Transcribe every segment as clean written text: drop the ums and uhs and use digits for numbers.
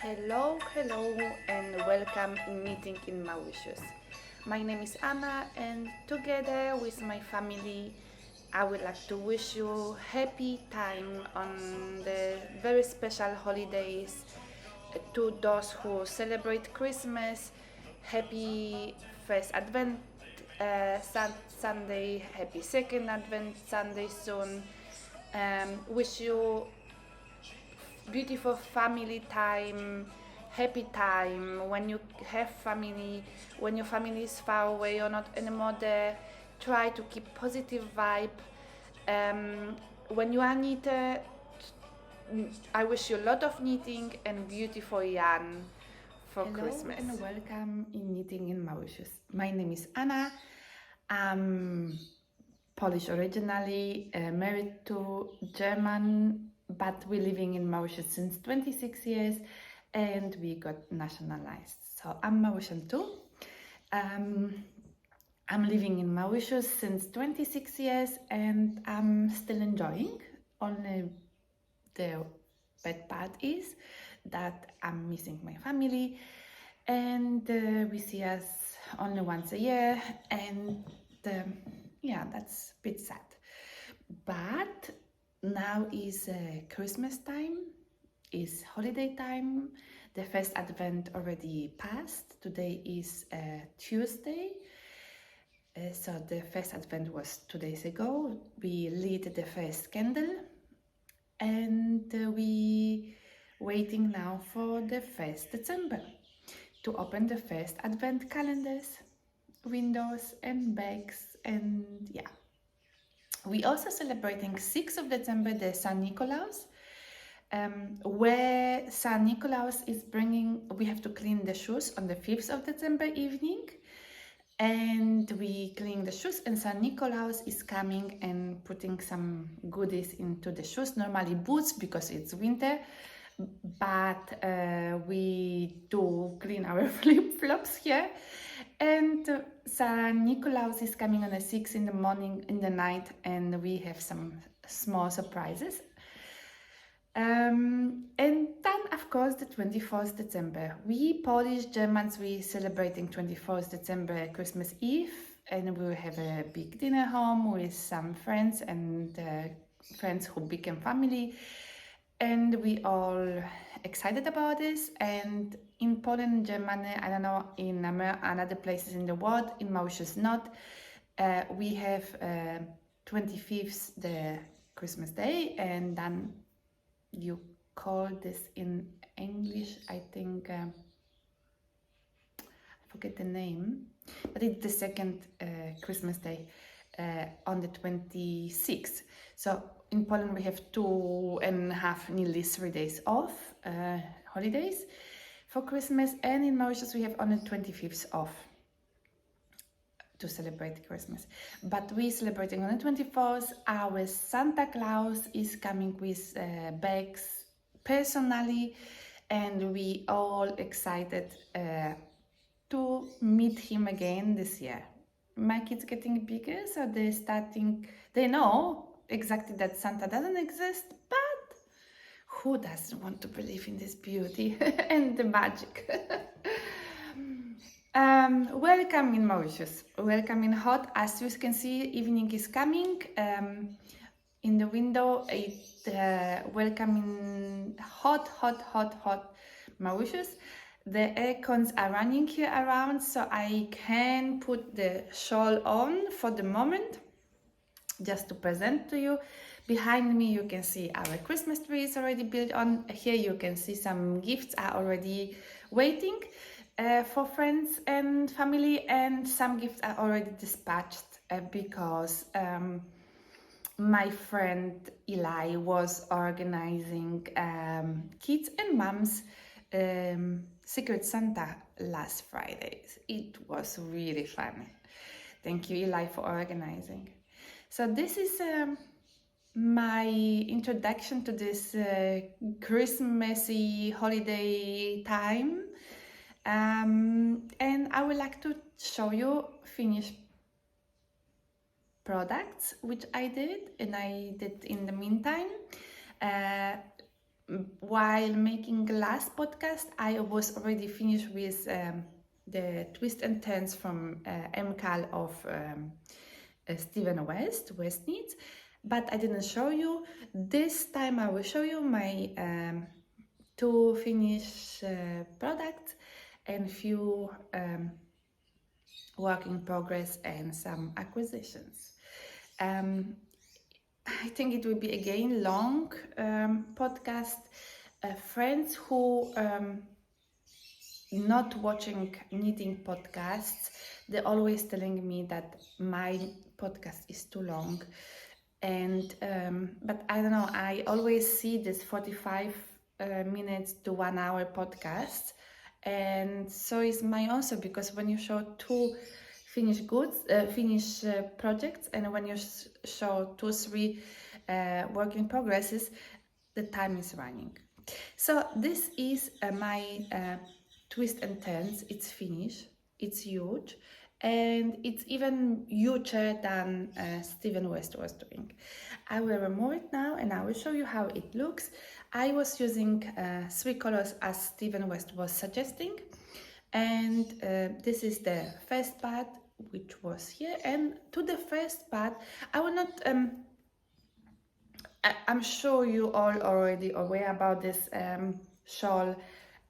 Hello, and welcome in meeting in Mauritius. My name is Anna, and together with my family, I would like to wish you happy time on the very special holidays. To those who celebrate Christmas, happy first Advent Sunday, happy second Advent Sunday soon. Wish you beautiful family time, happy time when you have family, when your family is far away or not anymore there. Try to keep positive vibe. When you are knitted, I wish you a lot of knitting and beautiful yarn for Hello Christmas. and welcome in Knitting in Mauritius. My name is Anna. I'm Polish originally, married to German, but we're living in Mauritius since 26 years and we got nationalized. So I'm Mauritian too. I'm living in Mauritius since 26 years and I'm still enjoying. Only the bad part is that I'm missing my family and we see us only once a year and yeah, that's a bit sad. But now is Christmas time, is holiday time. The first Advent already passed. Today is Tuesday. So the first Advent was 2 days ago. We lit the first candle and we waiting now for the 1st December to open the first Advent calendars, windows and bags, and yeah. We also celebrating 6th of December the San Nicolaus, where San Nicolaus is bringing, we have to clean the shoes on the 5th of December evening, and we clean the shoes and San Nicolaus is coming and putting some goodies into the shoes, normally boots because it's winter, but we do clean our flip-flops here. And San Nicolaus is coming on the 6th in the morning, in the night, and we have some small surprises. And then, of course, the 24th December. We Polish Germans, we celebrating 24th December Christmas Eve, and we will have a big dinner home with some friends and friends who became family. And we all excited about this. And in Poland, Germany, I don't know, in other places in the world, in Mauritius not, we have 25th the Christmas Day, and then you call this in English, I think, I forget the name, but it's the second Christmas Day on the 26th. So in Poland we have 2.5, nearly 3 days off, holidays for Christmas, and in Mauritius we have only 25th off to celebrate Christmas. But we celebrating on the 24th. Our Santa Claus is coming with bags personally, and we all excited to meet him again this year. My kids getting bigger, so they know exactly that Santa doesn't exist, but who doesn't want to believe in this beauty and the magic? Welcome in Mauritius, welcome in hot. As you can see, evening is coming. In the window, welcome in hot Mauritius. The air cons are running here around, so I can put the shawl on for the moment, just to present to you. Behind me you can see our Christmas tree is already built on. Here you can see some gifts are already waiting for friends and family, and some gifts are already dispatched because my friend Eli was organizing kids and moms Secret Santa last Friday. It was really fun. Thank you, Eli, for organizing. So this is my introduction to this Christmassy holiday time. And I would like to show you finished products which I did in the meantime. while making last podcast, I was already finished with the twist and turns from Mkal of Steven Westknit, but I didn't show you. This time I will show you my two finished products and few work in progress and some acquisitions. I think it will be again long podcast. Friends who not watching knitting podcasts, they're always telling me that my podcast is too long, and but I don't know, I always see this 45 minutes to 1 hour podcast, and so is my answer, because when you show two finished goods, finished projects, and when you show 2-3 work in progresses, the time is running. So this is my twist and turns. It's finished, it's huge, and it's even huger than Steven West was doing. I will remove it now and I will show you how it looks. I was using 3 colors as Steven West was suggesting, and this is the first part, which was here. And to the first part, I will not I'm sure you all already aware about this shawl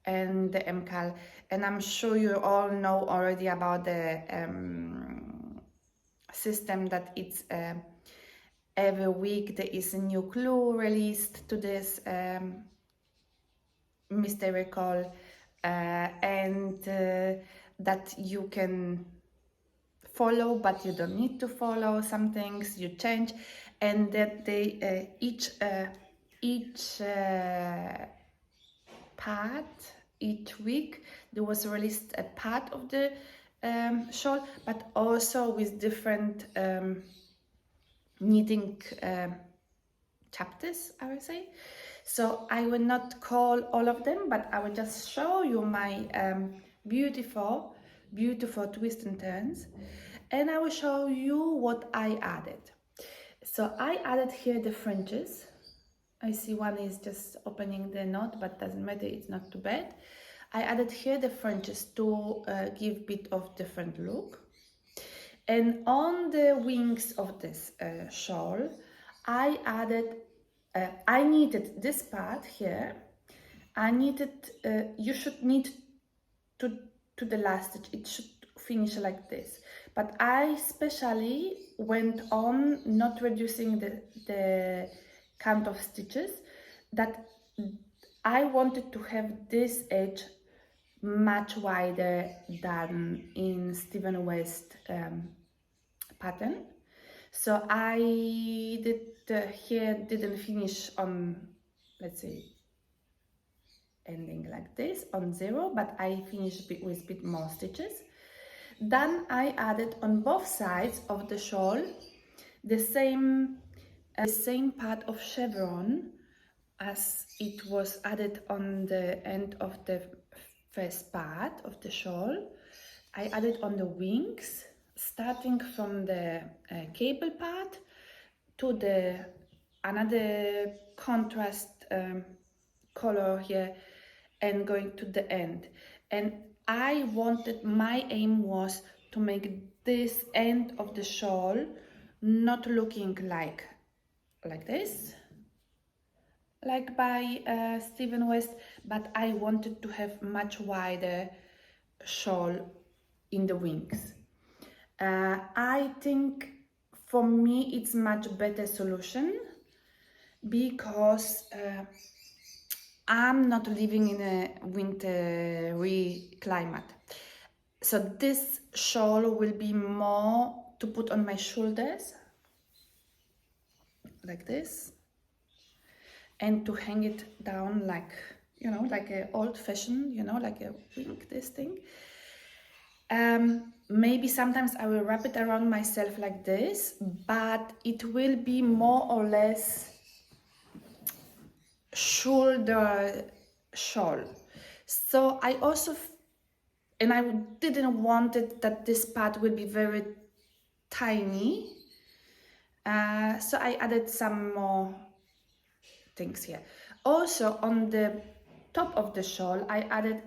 and the Mkal, and I'm sure you all know already about the system that it's every week there is a new clue released to this mystery call, and that you can follow, but you don't need to follow. Some things you change, and that they each part, each week there was released a part of the shawl, but also with different knitting chapters, I would say. So I will not call all of them, but I will just show you my beautiful twists and turns, and I will show you what I added. So I added here the fringes. I see one is just opening the knot, but doesn't matter, it's not too bad. I added here the fringes to give bit of different look. And on the wings of this shawl, I added, I knitted this part here. I knitted, you should knit to the last stitch. It should finish like this. But I specially went on not reducing the count of stitches, that I wanted to have this edge much wider than in Steven West pattern. So I did here didn't finish on, let's say, ending like this on 0, but I finished with a bit more stitches. Then I added on both sides of the shawl the same part of chevron as it was added on the end of the first part of the shawl. I added on the wings, starting from the cable part to the another contrast color here, and going to the end. And I wanted, my aim was to make this end of the shawl not looking like this, like by Steven West, but I wanted to have much wider shawl in the wings. I think for me it's much better solution, because I'm not living in a wintry climate. So this shawl will be more to put on my shoulders, like this, and to hang it down like, you know, like an old-fashioned, you know, like a wing, this thing. Maybe sometimes I will wrap it around myself like this, but it will be more or less shoulder shawl. So I also, and I didn't want it that this part will be very tiny, so I added some more things here. Also on the top of the shawl I added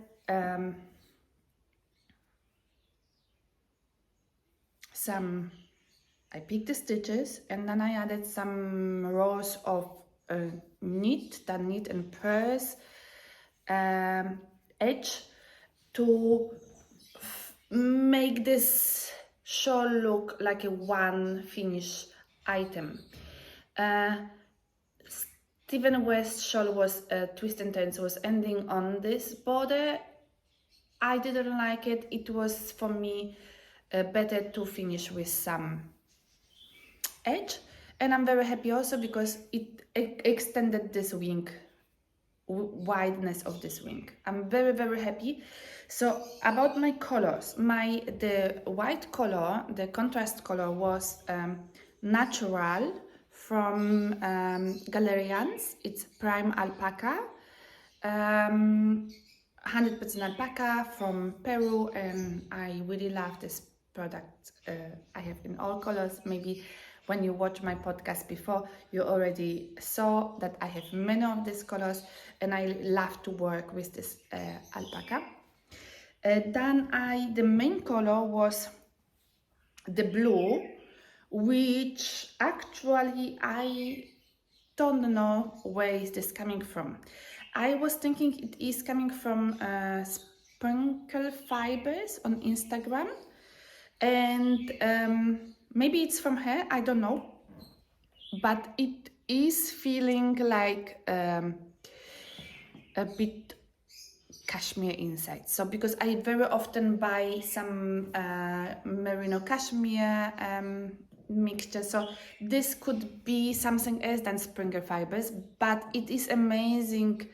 I picked the stitches and then I added some rows of knit and purse edge to make this shawl look like a one finish item. Stephen West's shawl was twist and turns, was ending on this border. I didn't like it. It was for me better to finish with some edge, and I'm very happy also because it extended this wing, wideness of this wing. I'm very, very happy. So about my colors, the white color, the contrast color was natural from Galerians. It's prime alpaca, 100% alpaca from Peru, and I really love this product. I have in all colors. Maybe when you watch my podcast before, you already saw that I have many of these colors, and I love to work with this alpaca. Then the main color was the blue, which actually I don't know where is this coming from. I was thinking it is coming from Sprinklefibers on Instagram, and maybe it's from her, I don't know, but it is feeling like a bit cashmere inside. So because I very often buy some merino cashmere mixture, so this could be something else than Sprinklefibers, but it is amazing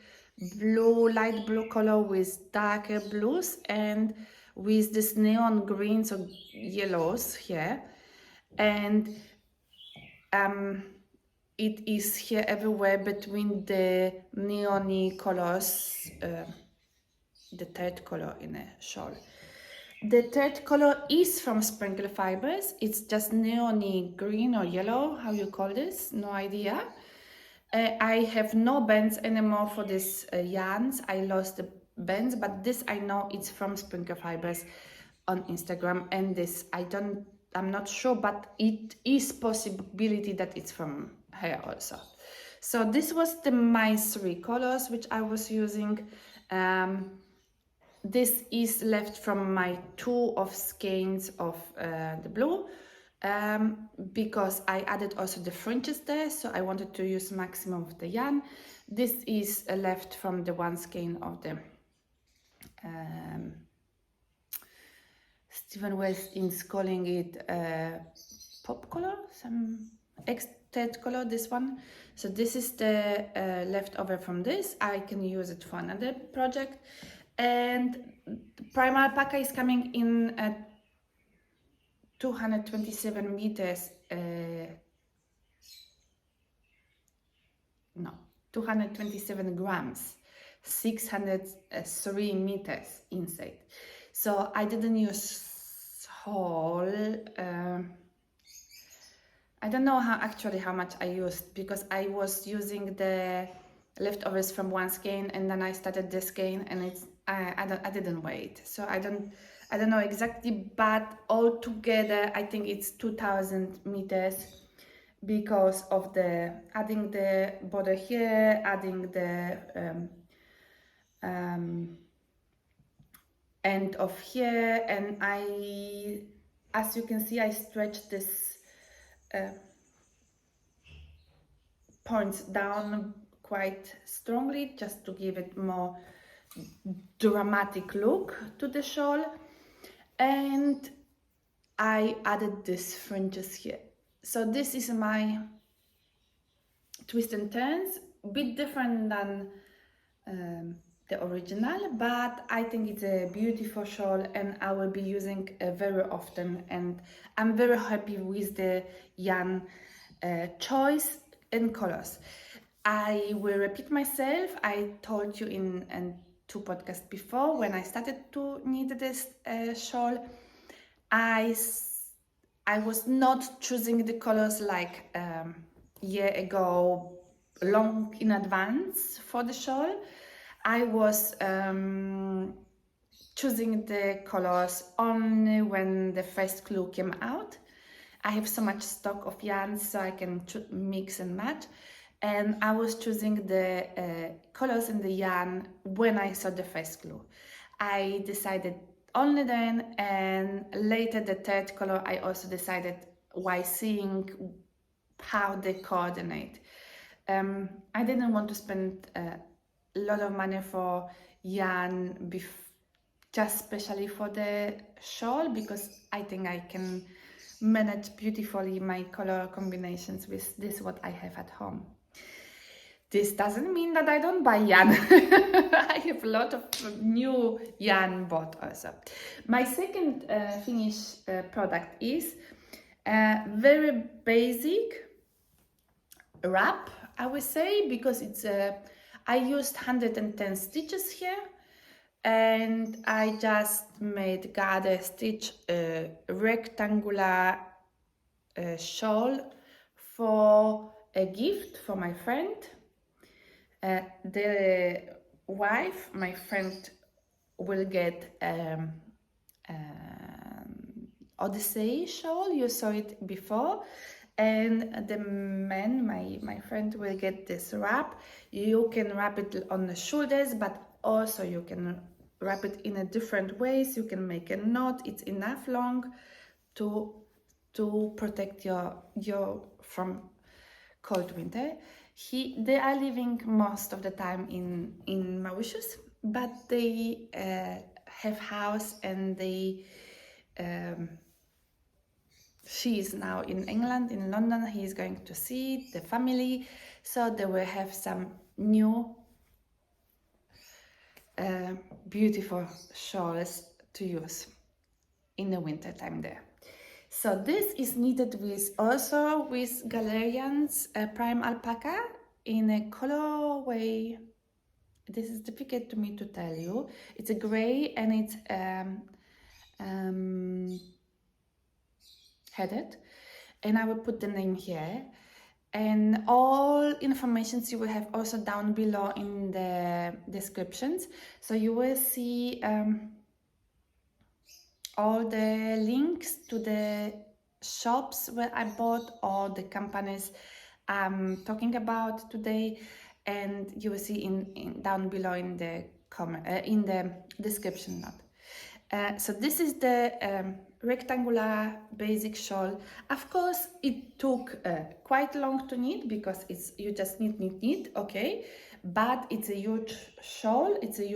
blue, light blue color with darker blues and with this neon greens or yellows here, and it is here everywhere between the neony colors, the third color in a shawl. The third color is from Sprinklefibers. It's just neony green or yellow, how you call this, no idea. I have no bands anymore for this yarns. I lost the bands, but this I know it's from Sprinklefibers on Instagram, and this I'm not sure, but it is possibility that it's from her also. So this was my three colors which I was using. This is left from my two of skeins of the blue, because I added also the fringes there, so I wanted to use maximum of the yarn. This is left from the one skein of the Stephen West is calling it pop color, some third color, this one. So this is the leftover from this. I can use it for another project. And prime alpaca is coming in at 227 meters, 227 grams, 603 meters inside. So I didn't use whole, I don't know how much I used, because I was using the leftovers from one skein and then I started this skein, and I didn't wait, so I don't know exactly, but all together I think it's 2000 meters because of the adding the border here, adding the end of here, and as you can see, I stretched this points down quite strongly just to give it more dramatic look to the shawl, and I added this fringes here. So this is my twist and turns, a bit different than the original, but I think it's a beautiful shawl and I will be using very often, and I'm very happy with the yarn choice and colors. I will repeat myself. I told you in two podcasts before, when I started to knit this shawl, I was not choosing the colors like year ago, long in advance for the shawl. I was choosing the colors only when the first clue came out. I have so much stock of yarns, so I can mix and match. And I was choosing the colors in the yarn when I saw the first clue. I decided only then, and later the third color I also decided while seeing how they coordinate. I didn't want to spend a lot of money for yarn just specially for the shawl, because I think I can manage beautifully my color combinations with this what I have at home. This doesn't mean that I don't buy yarn. I have a lot of new yarn bought also. My second finished product is a very basic wrap, I would say, because it's I used 110 stitches here, and I just made gather stitch a rectangular shawl for a gift for my friend. The wife, my friend, will get Odyssey shawl. You saw it before. And the man, my friend, will get this wrap. You can wrap it on the shoulders, but also you can wrap it in a different ways. You can make a knot. It's enough long to protect your from cold winter. They are living most of the time in Mauritius, but they have house, and they she is now in England, in London. He is going to see the family, so they will have some new beautiful shawls to use in the winter time there. So this is knitted with Galerian's prime alpaca in a colorway. This is difficult to me to tell you. It's a gray, and it's headed, and I will put the name here, and all informations you will have also down below in the descriptions. So you will see all the links to the shops where I bought, all the companies I'm talking about today, and you will see in down below in the in the description note. So this is the rectangular basic shawl. Of course, it took quite long to knit, because you just knit, okay, but it's a huge shawl. It's a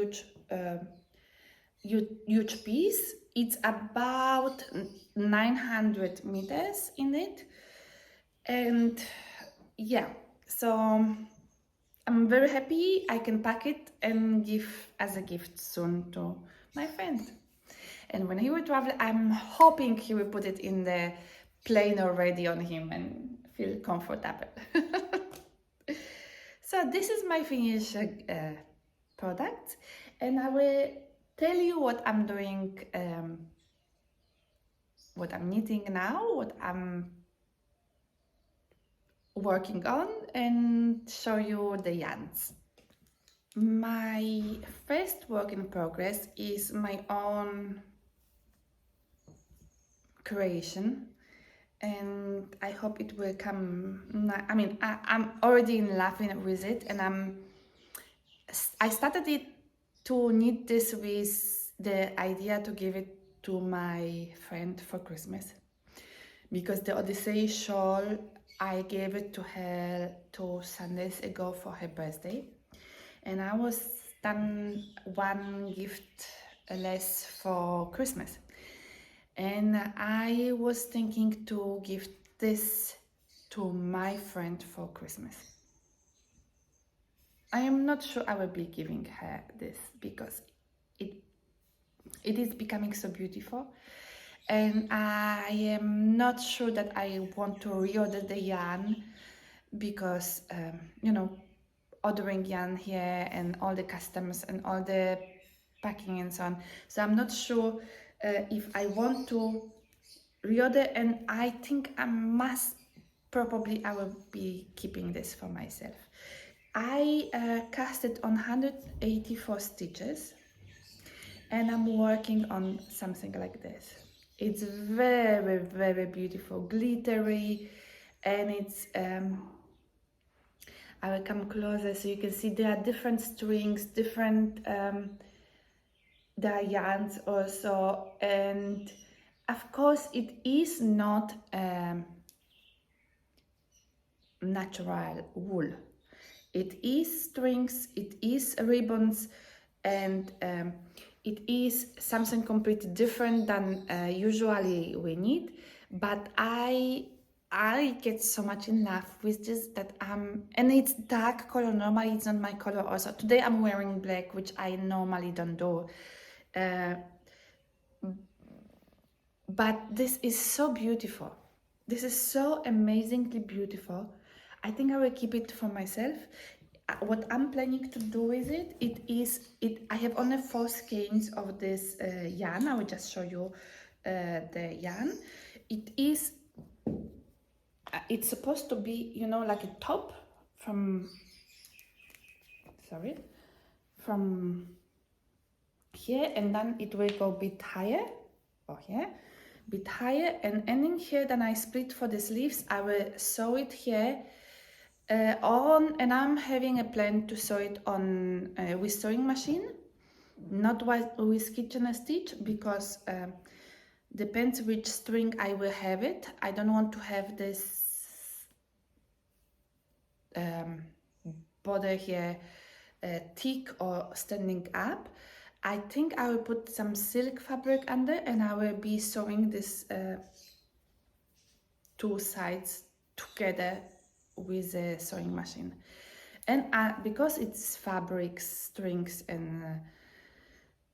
huge piece. It's about 900 meters in it, and yeah, so I'm very happy. I can pack it and give as a gift soon to my friend. And when he will travel, I'm hoping he will put it in the plane already on him and feel comfortable. So this is my finished product, and I will tell you what I'm doing, what I'm knitting now, what I'm working on, and show you the yarns. My first work in progress is my own creation, and I hope it will come. I mean, I'm already in love with it, and I started it to knit this with the idea to give it to my friend for Christmas, because the Odyssey shawl I gave it to her 2 Sundays ago for her birthday, and I was done one gift less for Christmas. And I was thinking to give this to my friend for Christmas. I am not sure I will be giving her this, because it is becoming so beautiful, and I am not sure that I want to reorder the yarn, because you know, ordering yarn here and all the customs and all the packing and so on. So I'm not sure if I want to reorder, and I think I will be keeping this for myself. I casted on 184 stitches, and I'm working on something like this. It's very, very beautiful, glittery, and it's I will come closer so you can see there are different strings, different there are yarns also, and of course it is not natural wool. It is strings, it is ribbons, and it is something completely different than usually we need. But I get so much in love with this that and it's dark color. Normally it's not my color. Also today I'm wearing black, which I normally don't do. But this is so beautiful. This is so amazingly beautiful. I think I will keep it for myself. What I'm planning to do with it, I have only 4 skeins of this yarn. I will just show you the yarn. It's supposed to be, you know, like a top from here, and then it will go a bit higher, or here, bit higher, and ending here. Then I split for the sleeves. I will sew it here on, and I'm having a plan to sew it on with sewing machine, not with kitchen stitch, because depends which string I will have it. I don't want to have this border here thick or standing up. I think I will put some silk fabric under, and I will be sewing this 2 sides together with a sewing machine. And because it's fabric, strings, and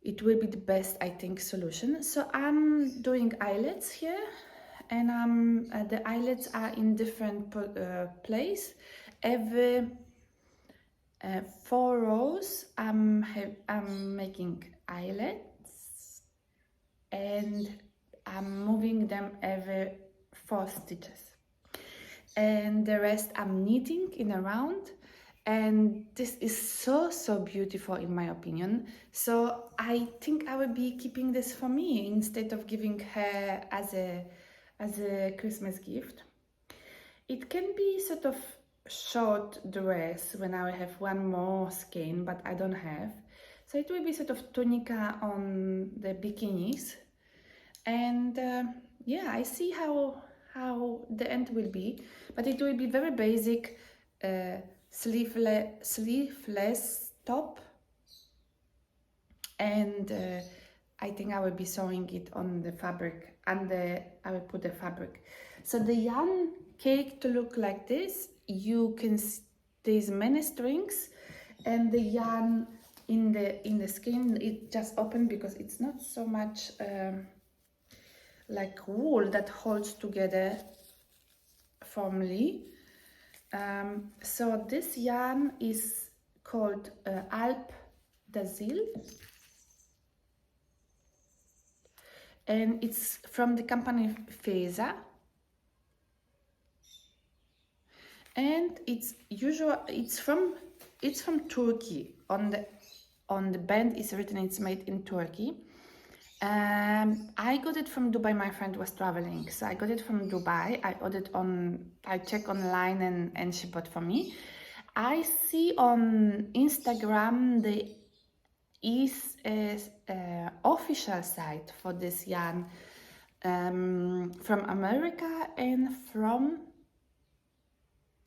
it will be the best, I think, solution. So I'm doing eyelets here, and the eyelets are in different place. Every 4 rows I'm making eyelets, and I'm moving them every 4 stitches, and the rest I'm knitting in a round. And this is so beautiful in my opinion. So I think I will be keeping this for me instead of giving her as a Christmas gift. It can be sort of short dress when I will have 1 more skein, but I don't have. So it will be sort of tunica on the bikinis. And yeah, I see how the end will be, but it will be very basic, sleeveless top, and I think I will be sewing it on the fabric, and I will put the fabric. So the yarn cake to look like this. You can see there's many strings, and the yarn in the skein, it just opened because it's not so much like wool that holds together firmly. So this yarn is called Alp Dazzle, and it's from the company Feza, and it's from Turkey. On the band is written it's made in Turkey. I got it from Dubai. My friend was traveling, so I got it from Dubai. I checked online, and she bought for me. I see on Instagram there is a official site for this yarn from America and from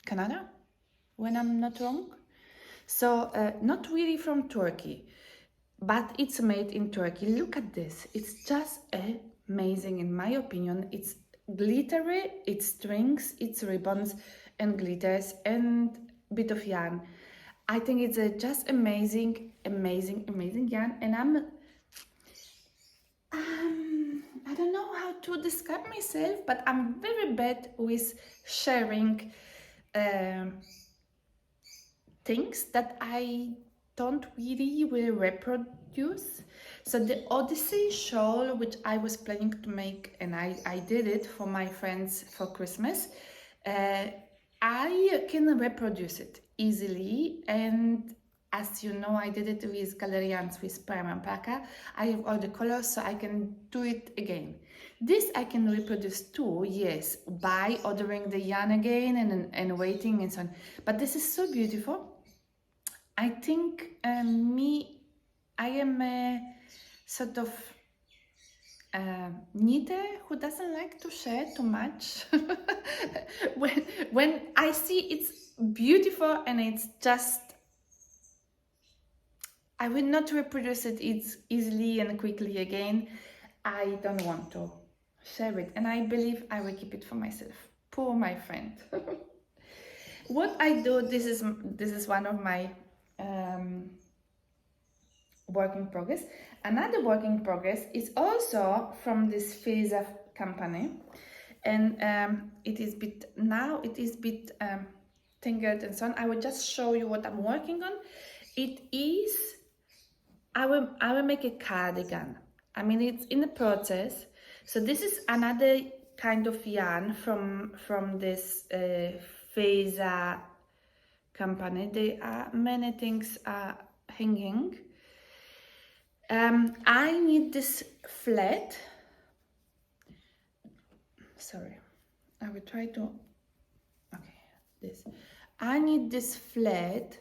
Canada, when I'm not wrong. So not really from Turkey, but it's made in Turkey. Look at this. It's just amazing in my opinion. It's glittery, it's strings, it's ribbons and glitters and bit of yarn. I think it's a just amazing yarn, and I don't know how to describe myself, but I'm very bad with sharing things that I don't really will reproduce. So the Odyssey shawl, which I was planning to make, and I did it for my friends for Christmas, I I can reproduce it easily, and as you know, I did it with Galerians with Prime alpaca. I have all the colors, so I can do it again. This I can reproduce too, yes, by ordering the yarn again and waiting and so on. But this is so beautiful. I think I am a sort of knitter who doesn't like to share too much. when I see it's beautiful and it's just, I will not reproduce it easily and quickly again. I don't want to share it, and I believe I will keep it for myself. Poor my friend. What I do, this is one of my work in progress. Another work in progress is also from this Feza company, and it is bit tangled and so on. I will just show you what I'm working on. It is, I will make a cardigan. I mean, it's in the process. So this is another kind of yarn from this Feza company. There are many things hanging. I need this flat. Sorry, I will try to. Okay, this. I need this flat,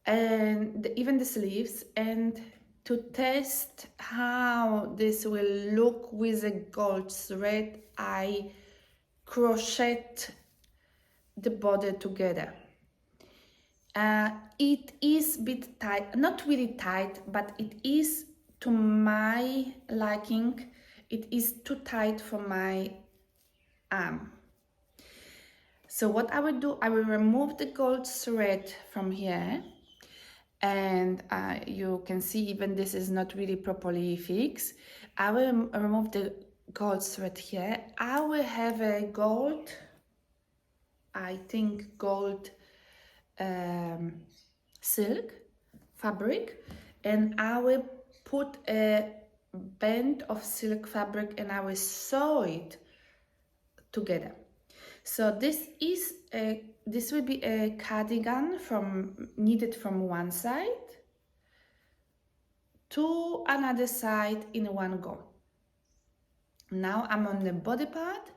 and even the sleeves, and to test how this will look with a gold thread, I crochet the body together. It is a bit tight, not really tight, but it is, to my liking, it is too tight for my arm. So what I will do, I will remove the gold thread from here, and you can see even this is not really properly fixed. I will remove the gold thread here. I will have a gold, I think gold silk fabric, and I will put a band of silk fabric and I will sew it together. So this will be a cardigan knitted from one side to another side in one go. Now I'm on the body part.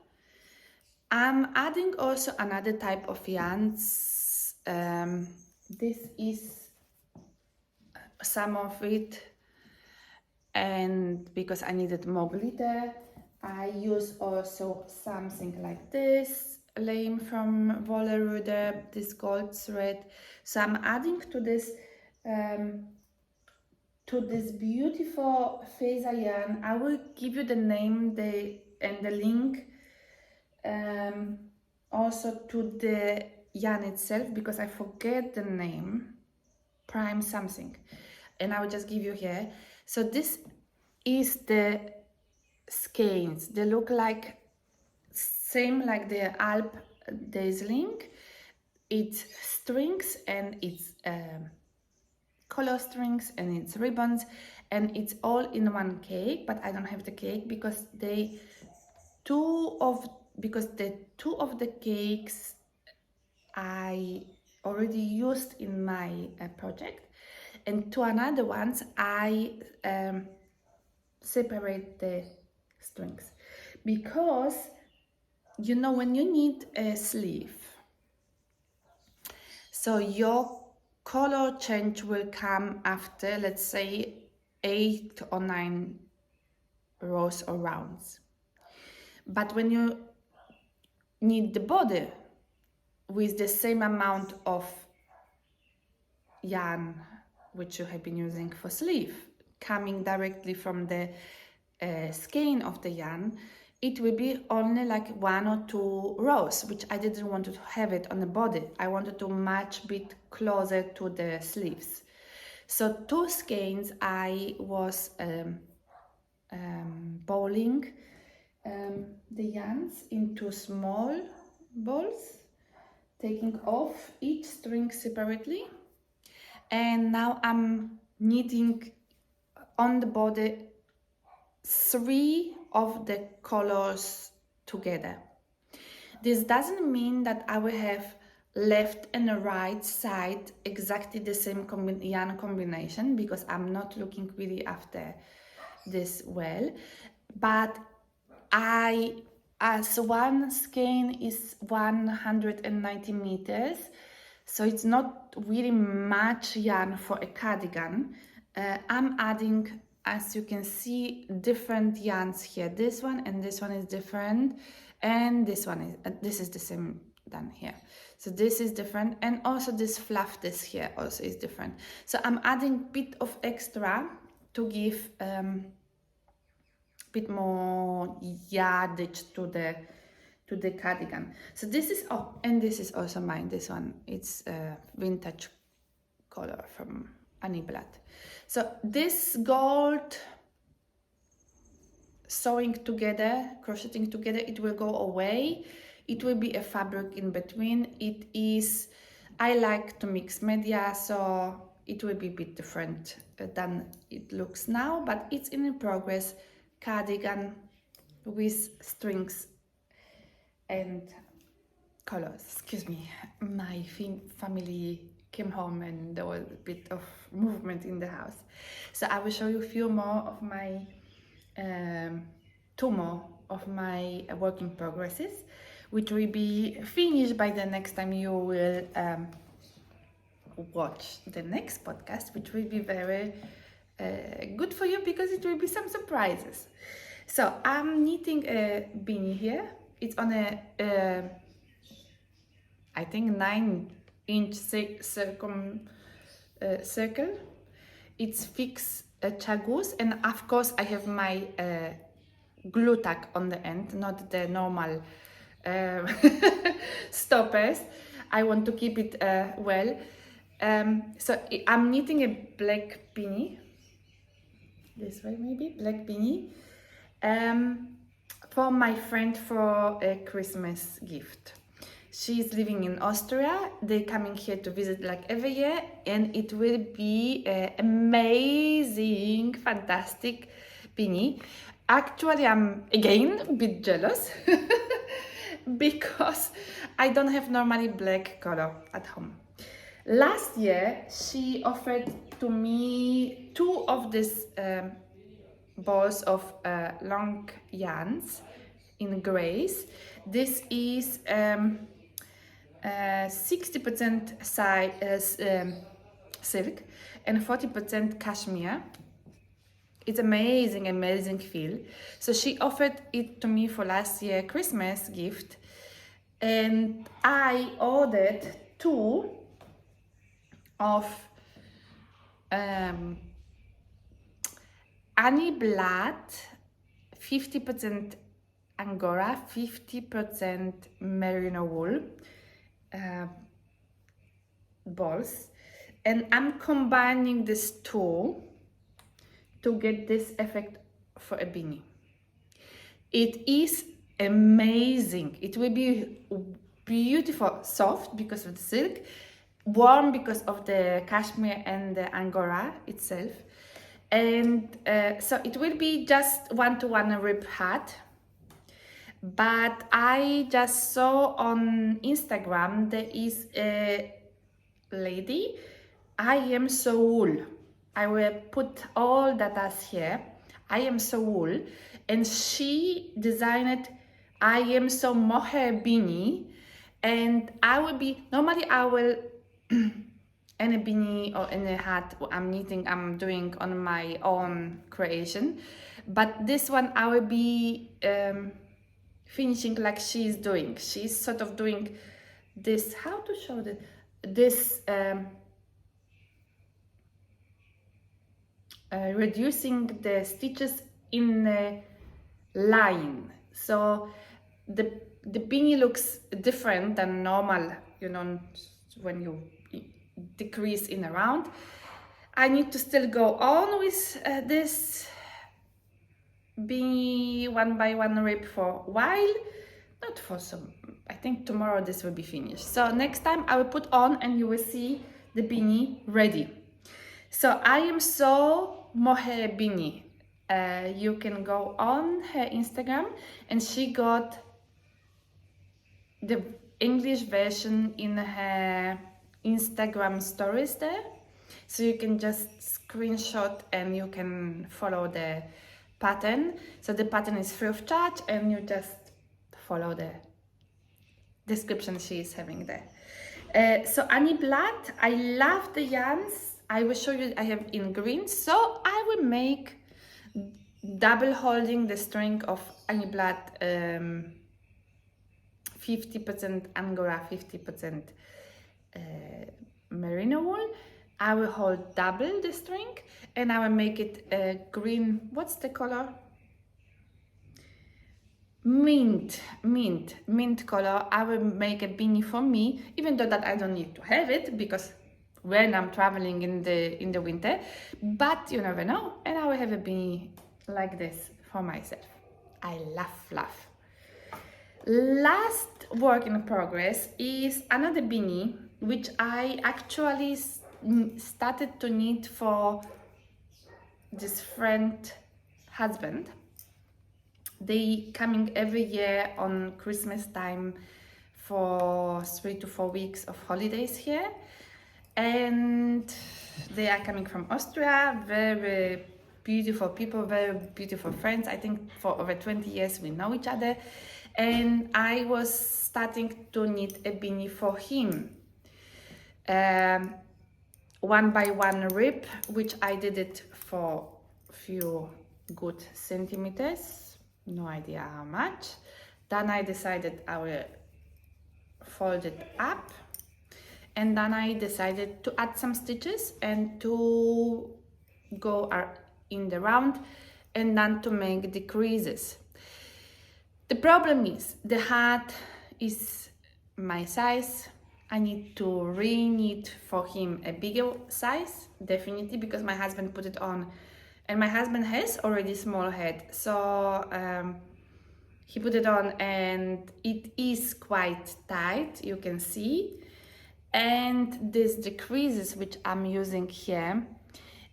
I'm adding also another type of yarns. This is some of it, and because I needed more glitter, I use also something like this, lame from Volleruder, this gold thread. So I'm adding to this beautiful Feza yarn. I will give you the name and the link also to the yarn itself, because I forget the name, Prime something, and I will just give you here. So this is the skeins. They look like same like the Alp Dazzle. It's strings and it's color strings and it's ribbons, and it's all in one cake. But I don't have the cake because the two of the cakes I already used in my project, and two another ones I separate the strings, because you know when you need a sleeve, so your color change will come after, let's say, 8 or 9 rows or rounds. But when you need the body with the same amount of yarn which you have been using for sleeve, coming directly from the skein of the yarn, it will be only like 1 or 2 rows, which I didn't want to have it on the body. I wanted to match a bit closer to the sleeves. So 2 skeins I was bowling the yarns into small balls, taking off each string separately, and now I'm knitting on the body 3 of the colors together. This doesn't mean that I will have left and right side exactly the same yarn combination, because I'm not looking really after this well, but as one skein is 190 meters, so it's not really much yarn for a cardigan. I'm adding, as you can see, different yarns here. This one and this one is different, and this one is this is the same done here. So this is different, and also this fluff this here also is different. So I'm adding bit of extra to give bit more yardage to the cardigan. So this is, oh, and this is also mine. This one, it's a vintage color from Anny Blatt. So this gold sewing together, crocheting together, it will go away. It will be a fabric in between. It is, I like to mix media, so it will be a bit different than it looks now, but it's in progress. Cardigan with strings and colors. Excuse me, my family came home and there was a bit of movement in the house. So I will show you a few more of my, two more of my work in progresses, which will be finished by the next time you will watch the next podcast, which will be very good for you because it will be some surprises. So I'm knitting a beanie here. It's on a I think 9-inch circle. It's fixed chagoose, and of course I have my glue tack on the end, not the normal stoppers. I want to keep it well. So I'm knitting a black beanie. This way maybe, black beanie. For my friend for a Christmas gift. She's living in Austria. They're coming here to visit like every year, and it will be an amazing, fantastic beanie. Actually, I'm again a bit jealous because I don't have normally black color at home. Last year, she offered to me 2 of these balls of long yarns in Greige. This is 60% silk and 40% cashmere. It's amazing, amazing feel. So she offered it to me for last year Christmas gift, and I ordered 2 of Anny Blatt, 50% Angora, 50% merino wool balls, and I'm combining these 2 to get this effect for a beanie. It is amazing. It will be beautiful, soft because of the silk, warm because of the cashmere and the Angora itself, and so it will be just 1-to-1 rib hat. But I just saw on Instagram there is a lady, I am so wool. I will put all data here. I am so wool, and she designed I am so mohair beanie, and I will be normally I will any beanie or any hat I'm knitting, I'm doing on my own creation, but this one I will be finishing like she's doing. She's sort of doing this, how to show this reducing the stitches in a line, so the beanie looks different than normal, you know, when you decrease in a round. I need to still go on with this beanie 1-by-1 rib for a while, not for some, I think tomorrow this will be finished. So next time I will put on and you will see the beanie ready. So I am so mohair beanie. You can go on her Instagram, and she got the English version in her Instagram stories there, so you can just screenshot and you can follow the pattern. So the pattern is free of charge and you just follow the description she is having there. So Anny Blatt, I love the yarns. I will show you, I have in green, so I will make double holding the string of Anny Blatt, 50% Angora, 50% merino wool. I will hold double the string and I will make it green. What's the color? Mint color. I will make a beanie for me, even though that I don't need to have it because when I'm traveling in the winter, but you never know, and I will have a beanie like this for myself. I love fluff. Last work in progress is another beanie which I actually started to knit for this friend husband. They coming every year on Christmas time for 3 to 4 weeks of holidays here, and they are coming from Austria. Very beautiful people, very beautiful friends. I think for over 20 years we know each other, and I was starting to knit a beanie for him. 1 by 1 rib, which I did it for a few good centimeters, no idea how much. Then I decided I will fold it up, and then I decided to add some stitches and to go in the round and then to make the creases. The problem is the hat is my size. I need to re-knit for him a bigger size, definitely, because my husband put it on, and my husband has already small head, so he put it on and it is quite tight, you can see. And the creases which I'm using here,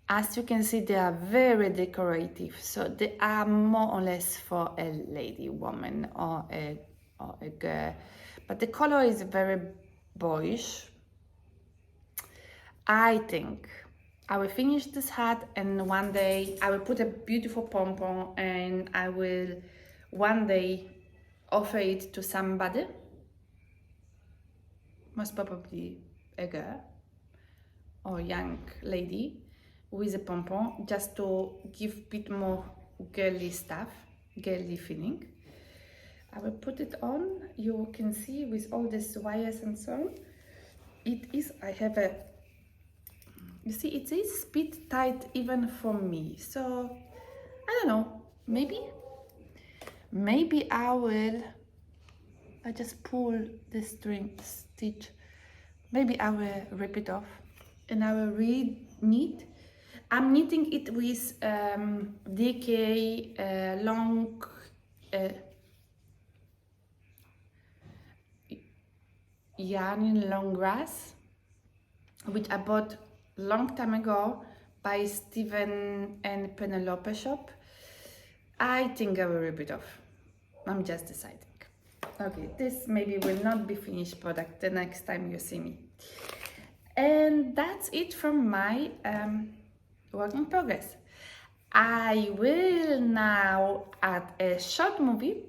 as you can see, they are very decorative, so they are more or less for a lady, woman, or a girl, but the color is very boyish. I think I will finish this hat, and one day I will put a beautiful pom-pom, and I will one day offer it to somebody, most probably a girl or young lady with a pom-pom, just to give a bit more girly stuff, girly feeling. I will put it on. You can see with all these wires and so on. It is, I have a, you see, it is a bit tight even for me. So, I don't know, maybe I just pull the stitch. Maybe I will rip it off and I will re-knit. I'm knitting it with DK long yarn in long grass, which I bought long time ago by Stephen and Pelote shop. I think I will rip it off. I'm just deciding. Okay, this maybe will not be finished product the next time you see me. And that's it from my work in progress. I will now add a short movie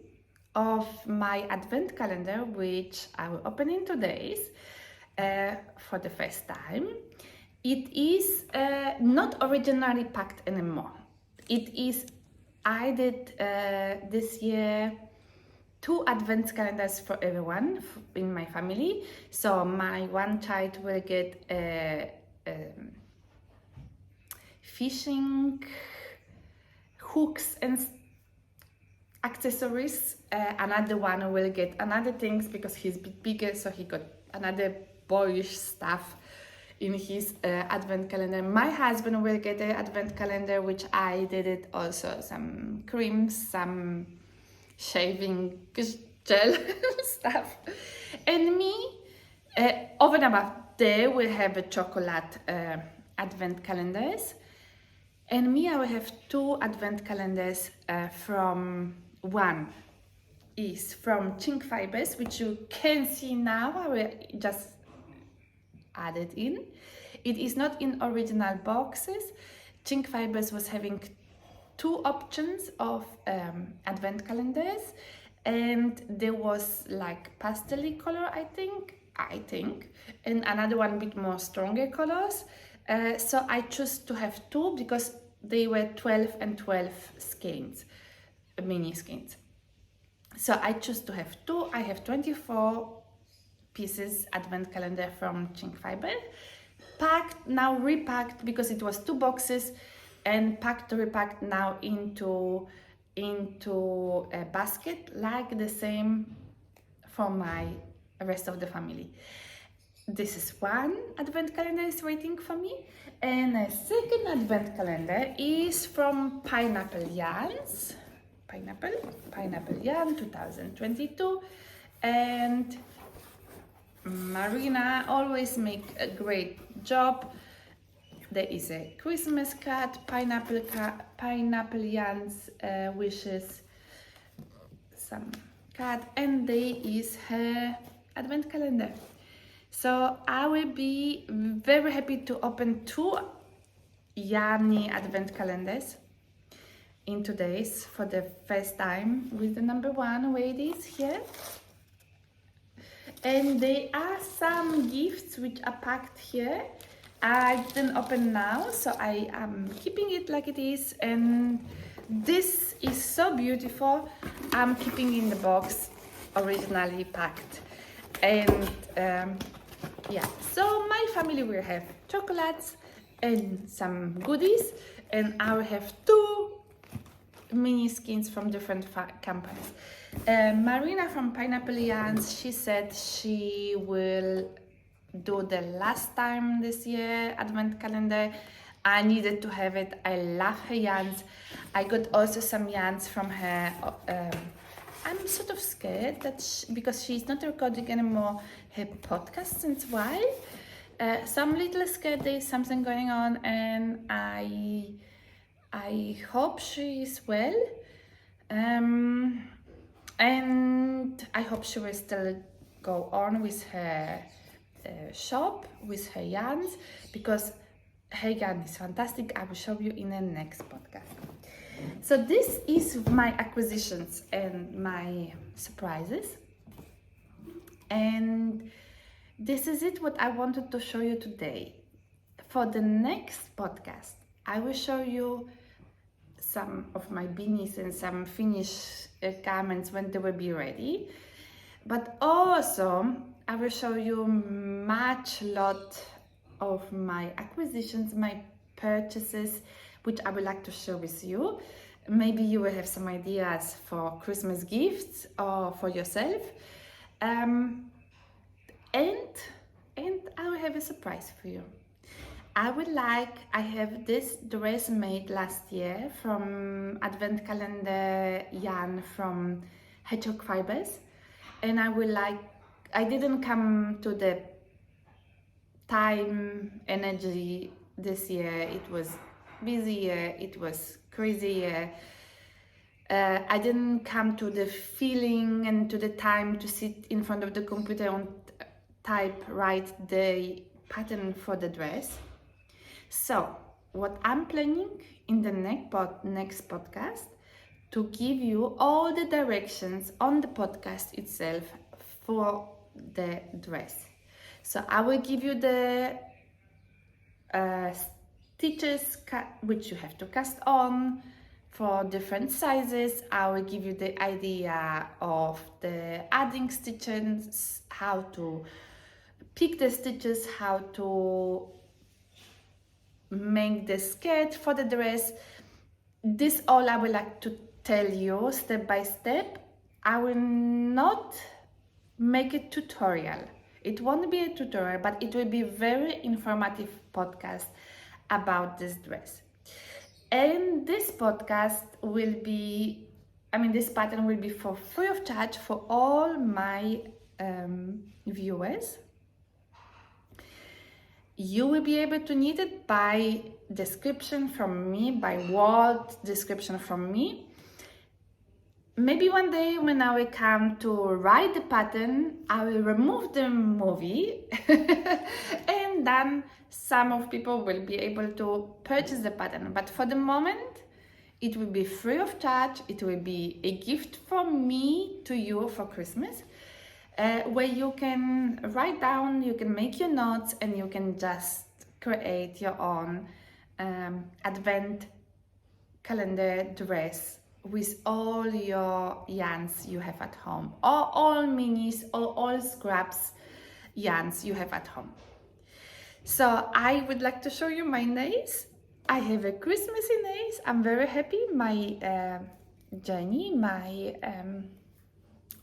of my advent calendar, which I will open in 2 days for the first time. It is not originally packed anymore. It is, I did this year 2 advent calendars for everyone in my family. So my one child will get fishing hooks and accessories. Another one will get another things because he's a bit bigger, so he got another boyish stuff in his advent calendar. My husband will get an advent calendar, which I did it also, some creams, some shaving gel stuff, and me over and above there will have a chocolate advent calendars, and me I will have 2 advent calendars from one is from Qing Fibres, which you can see now. I will just add it in. It is not in original boxes. Qing Fibres was having two options of advent calendars, and there was like pastel color, I think, and another one bit more stronger colors. So I chose to have two because they were 12 and 12 skeins, mini skeins. So I chose to have two. I have 24 pieces advent calendar from Qing Fibre, packed, now repacked because it was two boxes, and repacked now into a basket, like the same for my rest of the family. This is one advent calendar is waiting for me, and a second advent calendar is from Pineapple Yarns. Pineapple Yarn 2022, and Marina always make a great job. There is a Christmas card, Pineapple Yarns wishes some card, and there is her advent calendar. So I will be very happy to open two Yarny advent calendars in today's for the first time with the number one where it is here. And there are some gifts which are packed here. I didn't open now, so I am keeping it like it is, and this is so beautiful. I'm keeping in the box originally packed, and yeah, so my family will have chocolates and some goodies, and I will have two mini skins from different companies. Marina from Pineapple Yarns, she said she will do the last time this year advent calendar. I needed to have it. I love her yarns. I got also some yarns from her. I'm sort of scared that because she's not recording anymore her podcast since a while. So I'm a little scared there's something going on, and I hope she is well. And I hope she will still go on with her shop, with her yarns, because her yarn is fantastic. I will show you in the next podcast. So this is my acquisitions and my surprises. And this is it what I wanted to show you today. For the next podcast, I will show you some of my beanies and some finished garments when they will be ready. But also, I will show you lot of my acquisitions, my purchases, which I would like to share with you. Maybe you will have some ideas for Christmas gifts or for yourself. And I will have a surprise for you. I have this dress made last year from Advent Calendar yarn from Hedgehog Fibers, and I didn't come to the time, energy this year. It was busy year, it was crazy year. I didn't come to the feeling and to the time to sit in front of the computer and write the pattern for the dress. So what I'm planning in the next podcast, to give you all the directions on the podcast itself for the dress. So I will give you the stitches which you have to cast on for different sizes. I will give you the idea of the adding stitches, how to pick the stitches, how to make the skirt for the dress. This all I would like to tell you step by step. I will not make a tutorial. It won't be a tutorial, but it will be a very informative podcast about this dress. And this podcast will be, this pattern will be for free of charge for all my viewers. You will be able to knit it by description from me, by word description from me. maybe one day when I will come to write the pattern, I will remove the movie and then some of people will be able to purchase the pattern. But for the moment, it will be free of charge. It will be a gift from me to you for Christmas, where you can write down, you can make your notes, and you can just create your own advent calendar dress with all your yarns you have at home, or all minis, or all scraps yarns you have at home. So I would like to show you my nails. I have a Christmassy nails. I'm very happy. My Jenny, my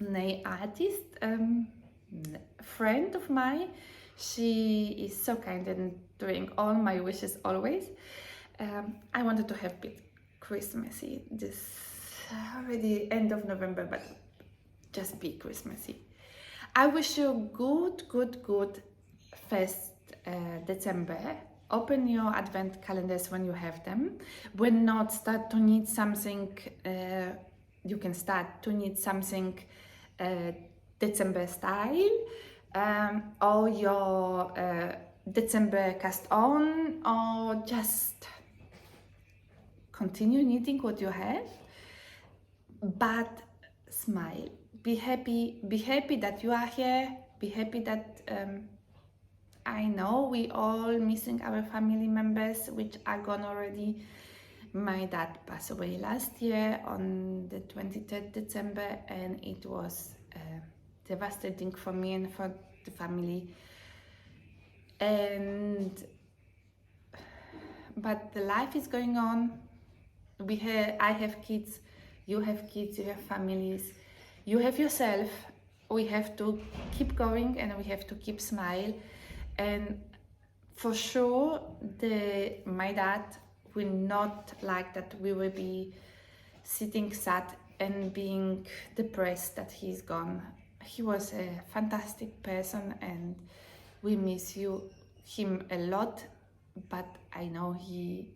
nail artist, friend of mine, she is so kind and doing all my wishes always. I wanted to have it Christmassy, this already end of November, but just be Christmassy. I wish you good first December. Open your advent calendars when you have them. When not, start to need something, you can start to need something December style, or your December cast on, or just continue knitting what you have, but smile. Be happy that you are here. Be happy that I know we all missing our family members which are gone already. My dad passed away last year on the 23rd December, and it was devastating for me and for the family. But the life is going on. I have kids, you have families, you have yourself. We have to keep going and we have to keep smile. And for sure, my dad will not like that we will be sitting sad and being depressed that he's gone. He was a fantastic person and we miss him a lot, but I know he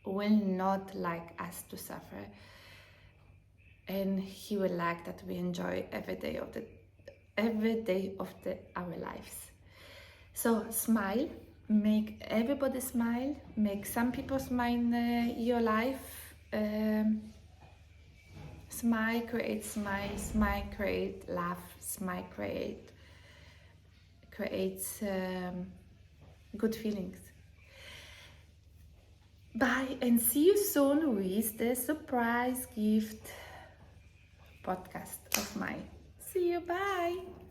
will not like us to suffer, and he will like that we enjoy every day of our lives. So smile, make everybody smile, make some people smile in your life. Smile, create laugh, smile, creates good feelings. Bye, and see you soon with the surprise gift podcast of mine. See you, bye.